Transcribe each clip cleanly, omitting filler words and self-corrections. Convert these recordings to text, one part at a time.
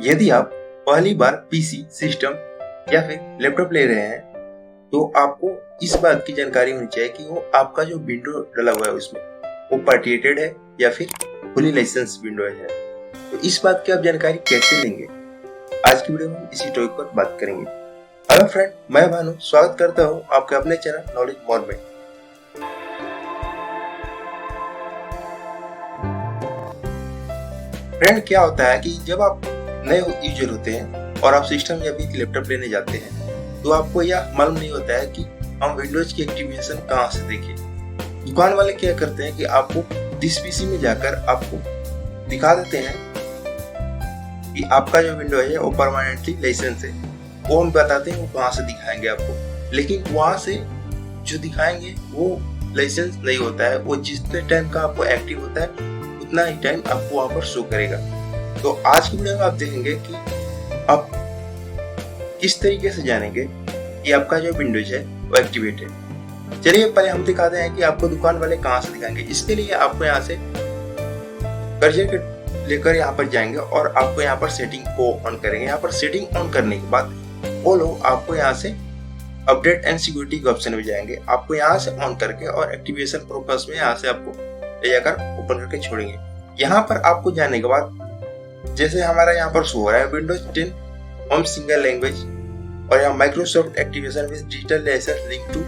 यदि आप पहली बार पीसी, सिस्टम या फिर लैपटॉप ले रहे हैं तो आपको इस बात की जानकारी होनी चाहिए कि वो आपका जो विंडो डला हुआ है उसमें वो पार्टीटेड है या फिर फुली लाइसेंस विंडो है। तो इस बात की आप जानकारी कैसे लेंगे, आज की वीडियो में इसी टॉपिक पर बात करेंगे। हेलो फ्रेंड, मैं भानु स्वागत करता हूँ आपके अपने चैनल नॉलेज मोर में। फ्रेंड, क्या होता है कि जब आप नए यूजर होते हैं और आप सिस्टम या फिर लैपटॉप लेने जाते हैं तो आपको यह मालूम नहीं होता है कि हम विंडोज की एक्टिवेशन कहाँ से देखें। दुकान वाले क्या करते हैं कि आपको दिस पीसी में जाकर आपको दिखा देते हैं कि आपका जो विंडो है वो परमानेंटली लाइसेंस है। वो हम बताते हैं वो कहाँ से दिखाएंगे आपको, लेकिन वहाँ से जो दिखाएंगे वो लाइसेंस नहीं होता है। वो जितने टाइम का आपको एक्टिव होता है उतना ही टाइम आपको वहाँ पर शो करेगा। तो आज की वीडियो में आप देखेंगे कि आप किस तरीके से जानेंगे कि आपका जो विंडोज है वो एक्टिवेट है। चलिए पहले हम दिखाते हैं कि आपको दुकान वाले कहाँ से दिखाएंगे। इसके लिए आपको यहाँ से कर्सर लेकर यहाँ पर जाएंगे और आपको यहाँ पर सेटिंग को ऑन करेंगे। यहाँ पर सेटिंग ऑन करने के बाद वो लोग आपको यहाँ से अपडेट एंड सिक्योरिटी के ऑप्शन में जाएंगे। आपको यहाँ से ऑन करके और एक्टिवेशन पर्पस में यहाँ से आपको ले जाकर ओपन करके छोड़ेंगे। यहाँ पर आपको जाने के बाद जैसे हमारा यहाँ पर शो हो रहा है विंडोज 10 होम सिंगल लैंग्वेज और यहाँ Microsoft activation with digital licence link to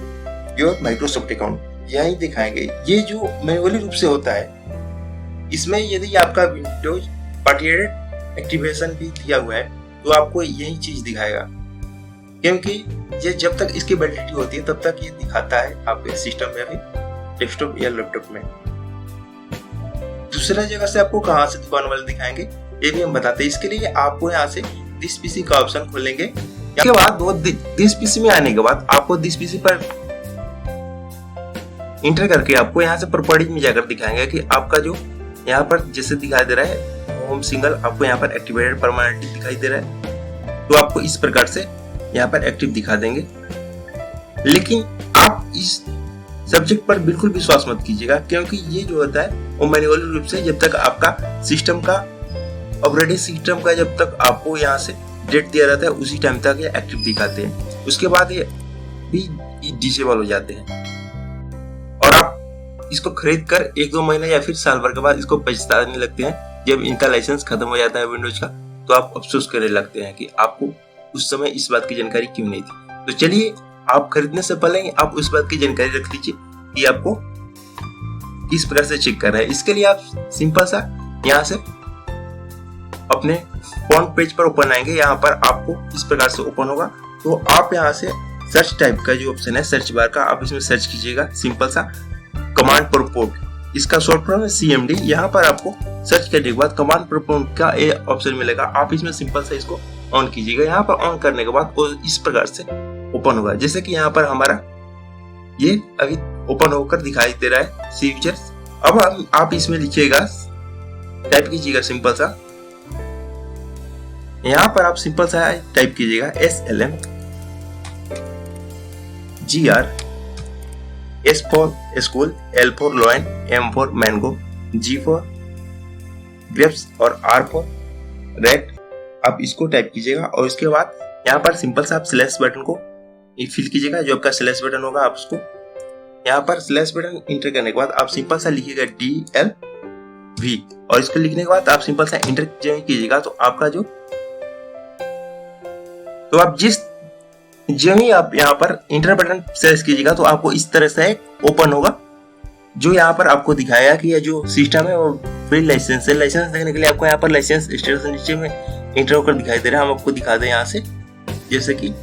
your Microsoft account, यही दिखाएंगे। ये जो मैन्युअली रूप से होता है, इसमें यदि आपका विंडोज पार्टीटेड एक्टिवेशन भी दिया हुआ है तो आपको यही चीज दिखाएगा, क्योंकि ये जब तक इसकी वैलिडिटी होती है तब तक ये दिखाता है आपके सिस्टम में भी, डेस्कटॉप या लैपटॉप में। दूसरा जगह से आपको कहाँ से दुकान वाले दिखाएंगे ये भी हम बताते हैं। इसके लिए आपको यहाँ से दिस पीसी का ऑप्शन खोलेंगे। इसके बाद वो दिस पीसी में आने के बाद आपको दिस पीसी पर इंटर करके आपको यहाँ से प्रॉपर्टीज में जाकर दिखाएंगे कि आपका जो यहाँ पर जैसे दिखाई दे रहा है होम सिंगल, आपको यहाँ पर एक्टिवेटेड परमानेंटली दिखाई दे रहा है। तो आपको इस प्रकार से यहाँ पर एक्टिव दिखा देंगे। लेकिन आप इस सब्जेक्ट पर बिल्कुल विश्वास मत कीजिएगा, क्योंकि ये जो होता है वो मैन्युअल रूप से जब तक आपका सिस्टम का ऑपरेटिंग सिस्टम का जब तक आपको यहाँ से डेट दिया रहता है उसी टाइम तक ये एक्टिव दिखाते हैं। उसके बाद ये भी डिसेबल हो जाते हैं और आप इसको खरीद कर 1-2 महीने या फिर साल भर के बाद इसको पछताने लगते हैं। जब इनका लाइसेंस खत्म हो जाता है विंडोज का तो आप अफसोस करने लगते हैं कि आपको उस समय इस बात की जानकारी क्यों नहीं थी। तो चलिए, आप खरीदने से पहले आप उस बात की जानकारी रख लीजिए कि आपको किस प्रकार से चेक कर रहा है। इसके लिए आप सिंपल सा यहाँ से अपने फोन पेज पर ओपन आएंगे। यहाँ पर आपको इस प्रकार से ओपन होगा। तो आप यहाँ से सर्च टाइप का जो ऑप्शन है सर्च बार का, आप इसमें सर्च कीजिएगा सिंपल सा कमांड प्रॉम्प्ट, इसका शॉर्ट फॉर्म है CMD। यहाँ पर आपको सर्च करने के बाद कमांड प्रॉम्प्ट का ये ऑप्शन मिलेगा। आप इसमें सिंपल सा इसको ऑन कीजिएगा। यहाँ पर ऑन करने के बाद वो इस प्रकार से ओपन होगा। जैसे कि यहाँ पर हमारा ये अभी ओपन होकर दिखाई दे रहा है सी फीचर्स। अब आप इसमें लिखिएगा, टाइप कीजिएगा सिंपल सा। यहाँ पर आप सिंपल सा टाइप कीजिएगा SLM GR, S for school, L for lion, M for mango, G for grapes और R फॉर रेड। आप इसको टाइप कीजिएगा और उसके बाद यहाँ पर सिंपल सा आप स्लैश बटन को फिल कीजिएगा। जो आपका स्लैश बटन होगा आप उसको यहाँ पर स्लैश बटन इंटर करने के बाद आप सिंपल सा लिखिएगा DLV और इसको लिखने के बाद आप सिंपल सा इंटर कीजिएगा। तो आपका जो आप जो ही आप यहाँ पर इंटर बटन प्रेस कीजिएगा तो आपको इस तरह से ओपन होगा, जो यहाँ पर आपको दिखाया कि ये जो सिस्टम है वो फ्री लाइसेंस है। लाइसेंस देखने के लिए आपको यहाँ पर लाइसेंस स्टेटस नीचे में इंटर होकर दिखाई दे रहा है। हम आपको दिखा दें यहाँ से, जैसे कि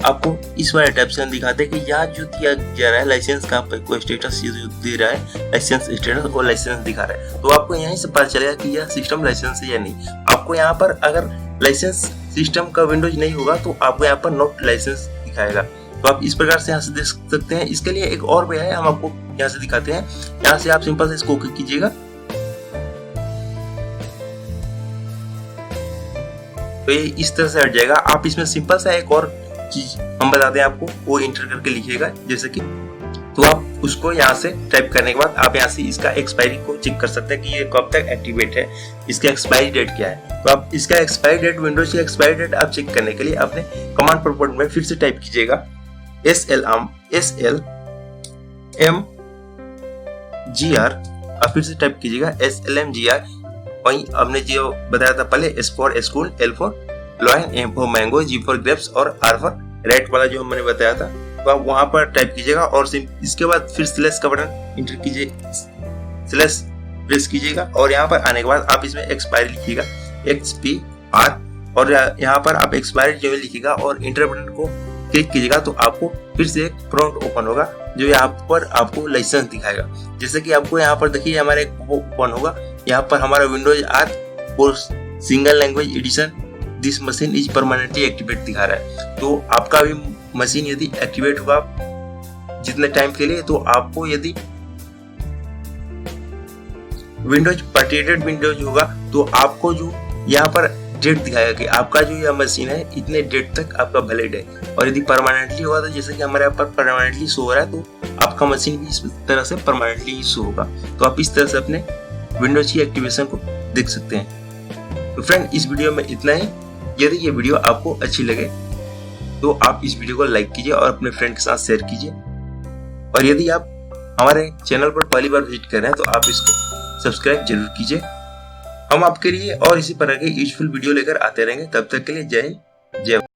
आपको इस वाले टाइप से दिखाते हैं कि यहाँ जो दिया जा रहा है लाइसेंस का आपको स्टेटस दे रहा है, लाइसेंस स्टेटस और लाइसेंस दिखा रहा है। तो आपको यहीं से पता चलेगा कि यह सिस्टम लाइसेंस है या नहीं। आपको यहाँ पर अगर लाइसेंस सिस्टम का विंडोज नहीं होगा तो आपको यहाँ पर नॉट लाइसेंस दिखाएगा। तो आप इस प्रकार से यहाँ से देख सकते हैं। इसके लिए एक और वे है, हम आपको यहाँ से दिखाते हैं। यहाँ से आप सिंपल से इसको क्लिक कीजिएगा तो ये इस तरह से हट जाएगा। आप इसमें सिंपल सा एक और चीज हम बताते हैं आपको, वो इंटर करके लिखिएगा जैसे कि। तो आप उसको यहाँ से टाइप करने के बाद आप यहाँ से इसका एक्सपायरी को चेक कर सकते हैं कि ये कब तक एक्टिवेट है, इसका एक्सपायरी डेट क्या है। तो आप इसका एक्सपायरी डेट, विंडोज की एक्सपायरी डेट आप चेक करने के लिए अपने कमांड प्रॉम्प्ट में फिर से टाइप कीजिएगा SLMGR, आप फिर से टाइप कीजिएगा SLMGR। वहीं हमने जो बताया था पहले, S for school, L for lion, M for mango, G for grapes और R फॉर रेड वाला जो हमने बताया था, तो आप वहां पर टाइप कीजिएगा और इसके बाद फिर स्लैश का बटन इंटर कीजिए, स्लैश प्रेस कीजिएगा और यहाँ पर आने के बाद आप इसमें एक्सपायरी लिखिएगा XPR और यहाँ पर आप एक्सपायरी जो लिखिएगा और इंटर बटन को क्लिक कीजिएगा तो आपको फिर से एक प्रॉम्प्ट ओपन होगा जो यहाँ पर आपको लाइसेंस दिखाएगा। जैसे कि आपको यहाँ पर देखिए हमारे ओपन होगा, यहाँ पर हमारा Windows are for single language edition, this machine is permanently activate दिखा रहा है। तो आपका भी मशीन यदि एक्टिवेट होगा जितने टाइम के लिए, तो आपको यदि विंडोज पर्टिएटेड विंडोज होगा तो आपको जो यहाँ पर डेट दिखाएगा कि आपका जो यह मशीन है इतने डेट तक आपका वैलिड है। और यदि परमानेंटली होगा तो जैसे कि हमारे यहाँ पर परमानेंटली शो हो रहा है, तो आपका मशीन भी इस तरह से परमानेंटली शो होगा। तो आप इस तरह से अपने विंडोज की एक्टिवेशन को देख सकते हैं। तो फ्रेंड, इस वीडियो में इतना ही। यदि ये वीडियो आपको अच्छी लगे तो आप इस वीडियो को लाइक कीजिए और अपने फ्रेंड के साथ शेयर कीजिए। और यदि आप हमारे चैनल पर पहली बार विजिट कर रहे हैं तो आप इसको सब्सक्राइब जरूर कीजिए। हम आपके लिए और इसी तरह के यूजफुल वीडियो लेकर आते रहेंगे। तब तक के लिए जय हिंद, जय